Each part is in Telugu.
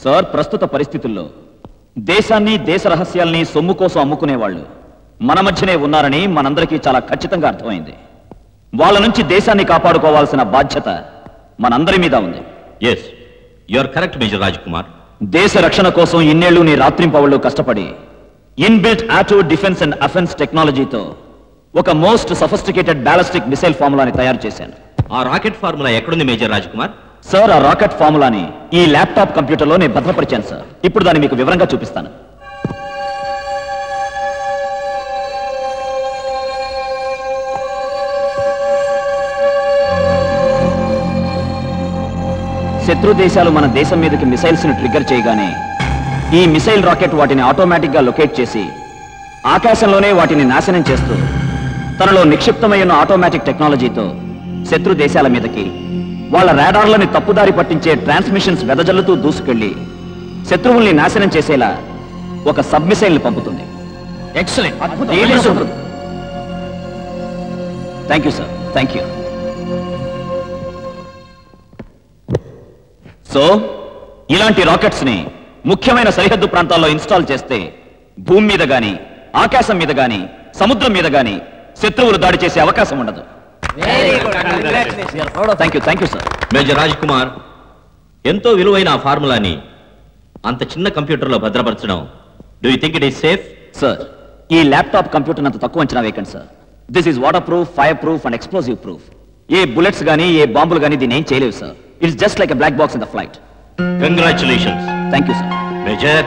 సార్, ప్రస్తుత పరిస్థితుల్లో దేశాన్ని, దేశ రహస్యాల్ని సొమ్ము కోసం అమ్ముకునేవాళ్ళు మన మధ్యనే ఉన్నారని మనందరికీ చాలా ఖచ్చితంగా అర్థమైంది. వాళ్ళ నుంచి దేశాన్ని కాపాడుకోవాల్సిన బాధ్యత మనందరి మీద ఉంది. Yes, you are correct major Raj Kumar. దేశ రక్షణ కోసం ఇన్నేళ్లు నీ రాత్రింపవళ్ళు కష్టపడి inbuilt auto defence and offence టెక్నాలజీతో ఒక మోస్ట్ సఫిస్టికేటెడ్ బ్యాలిస్టిక్ మిసైల్ ఫార్ములాని తయారు చేశాను. ఆ రాకెట్ ఫార్ములా ఎక్కడుంది మేజర్ రాజ్ కుమార్? సార్, ఆ రాకెట్ ఫార్ములాని ఈ ల్యాప్టాప్ కంప్యూటర్లో నేను భద్రపరిచాను సార్. ఇప్పుడు దాన్ని మీకు వివరంగా చూపిస్తాను. శత్రు దేశాలు మన దేశం మీదకి మిసైల్స్ ని ట్రిగ్గర్ చేయగానే ఈ మిసైల్ రాకెట్ వాటిని ఆటోమేటిక్ గా లొకేట్ చేసి ఆకాశంలోనే వాటిని నాశనం చేస్తూ తనలో నిక్షిప్తమైన ఆటోమేటిక్ టెక్నాలజీతో శత్రు దేశాల మీదకి వాళ్ళ రాడార్లని తప్పుదారి పట్టించే ట్రాన్స్మిషన్స్ వెదజల్లుతూ దూసుకెళ్లి శత్రువుల్ని నాశనం చేసేలా ఒక సబ్ మిసైల్ ని పంపుతుంది. Excellent. Thank you sir, thank you. So ఇలాంటి రాకెట్స్ ని ముఖ్యమైన సరిహద్దు ప్రాంతాల్లో ఇన్స్టాల్ చేస్తే భూమి మీద గాని, ఆకాశం మీద గాని, సముద్రం మీద గాని శత్రువులు దాడి చేసే అవకాశం ఉండదు. Thank you sir. Major Raj Kumar, ఎంతో విలువైన ఆ ఫార్ములాని అంత చిన్న కంప్యూటర్లో భద్రపరచడం, do you think it is safe? Sir, ఈ ల్యాప్టాప్ కంప్యూటర్ అంత తక్కువ అంచనా వేయకండి sir. This is waterproof, fireproof and explosive proof. ఏ బుల్లెట్స్ గానీ, ఏ బాంబులు గానీ దీన్ని ఏం చేయలేవు sir. It's just like a black box in the flight. Congratulations. Thank you sir. Major,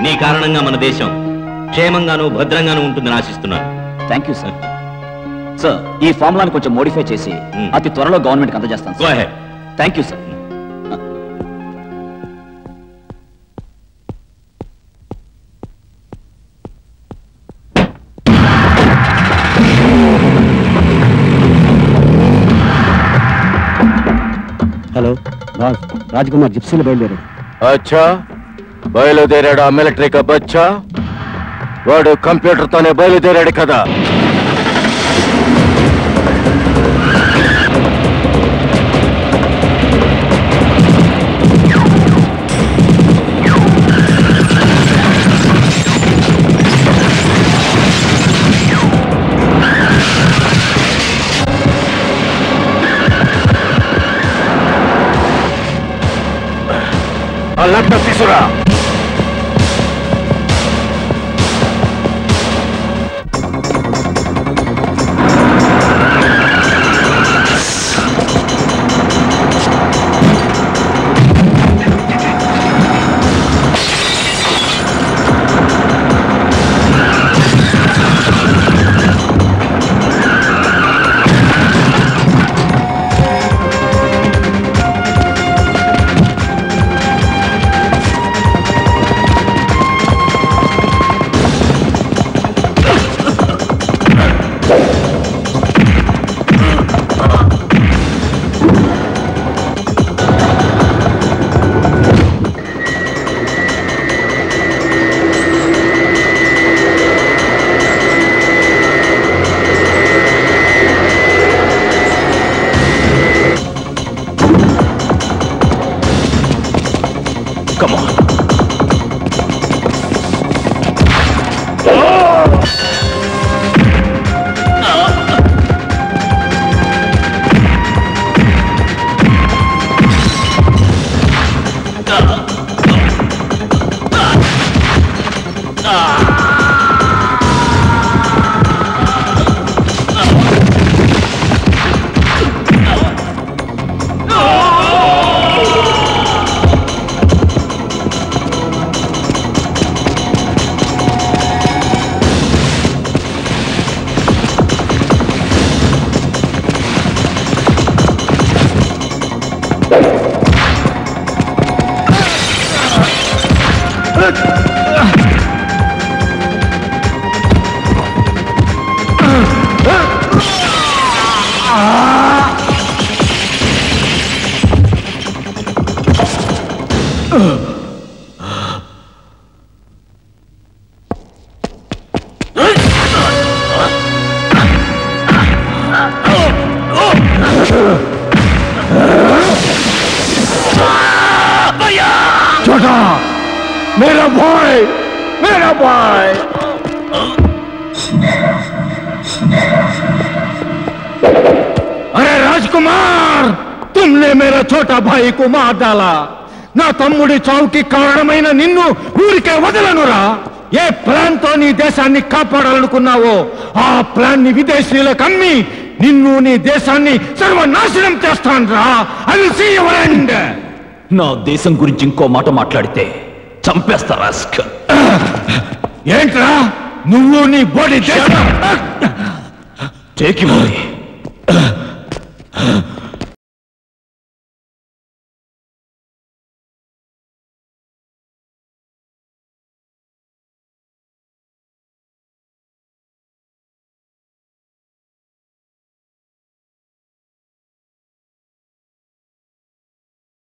నీ కారణంగా మన దేశం క్షేమంగాను భద్రంగాను ఉంటుందని ఆశిస్తున్నాను. Thank you sir. సార్, ఈ ఫార్ములాని కొంచెం మోడిఫై చేసి అతి త్వరలో గవర్నమెంట్కి అందజేస్తాను. Go ahead. Thank you sir. Hello boss, Raj Kumar జిప్సీలో బయలుదేరాడు. అచ్చా, బయలుదేరాడు ఆ మిలిటరీ కా బచ్చా. వాడు కంప్యూటర్తోనే బయలుదేరాడు కదా. ఆ ల్యాప్టాప్ తీసురా. मेरा भाई, मेरा भाई। अरे राजकुमार, तुमने मेरा छोटा भाई को मार डाला। నా తమ్ముడి చావుకి కారణమైన నిన్ను ఊరికే వదలనురా. ఏ ప్లాన్ తో నీ దేశాన్ని కాపాడాలనుకున్నావో ఆ ప్లాన్ ని విదేశీయులకు అమ్మి నిన్ను నీ దేశాన్ని సర్వనాశనం చేస్తానురా. I will see your end. నా దేశం గురించి ఇంకో మాట మాట్లాడితే చంపేస్తా రాస్కల్. ఏంట్రా నువ్వు నీ బాడీ టేక్